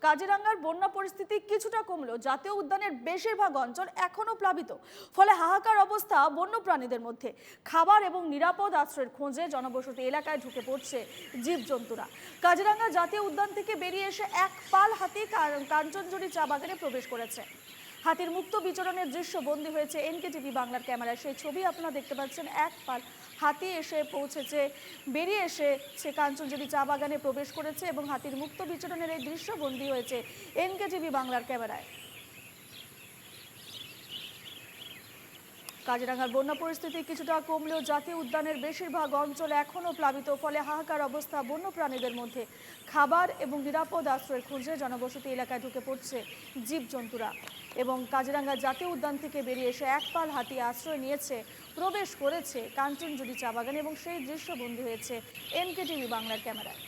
কাজিরাঙ্গার বন্যা পরিস্থিতি কিছুটা কমলেও জাতীয় উদ্যানের বেশিরভাগ অঞ্চল এখনো প্লাবিত। ফলে হাহাকার অবস্থা বন্যপ্রাণীদের মধ্যে। খাবার এবং নিরাপদ আশ্রয়ের খোঁজে জনবসতি এলাকায় ঢুকে পড়ছে জীবজন্তুরা। কাজিরাঙ্গা জাতীয় উদ্যান থেকে বেরিয়ে এসে এক পাল হাতি কাঞ্চনজুরি চা বাগানে প্রবেশ করেছে। হাতির মুক্ত বিচরণের দৃশ্য বন্দী হয়েছে এনকেটিভি বাংলার ক্যামেরায়। সেই ছবি আপনারা দেখতে পাচ্ছেন। এক পাল হাতি এসে পৌঁছেছে, বেরিয়ে এসে সে কাঞ্চনজুরি চা বাগানে প্রবেশ করেছে এবং হাতির মুক্ত বিচরণের এই দৃশ্য বন্দী হয়েছে এনকেটিভি বাংলার ক্যামেরায়। কাজিরাঙ্গার বন্যা পরিস্থিতি কিছুটা কমলেও জাতীয় উদ্যানের বেশিরভাগ অঞ্চল এখনো প্লাবিত। ফলে হাহাকার অবস্থা বন্যপ্রাণীদের মধ্যে। খাবার এবং নিরাপদ আশ্রয়ের খোঁজে জনবসতি এলাকায় ঢুকে পড়ছে জীবজন্তুরা। এবং কাজিরাঙ্গা জাতীয় উদ্যান থেকে বেরিয়ে এসে এক পাল হাতি আশ্রয় নিয়েছে, প্রবেশ করেছে কাঞ্চনজুরি চা বাগানে এবং সেই দৃশ্য বন্দী হয়েছে এনকেটিভি বাংলার ক্যামেরায়।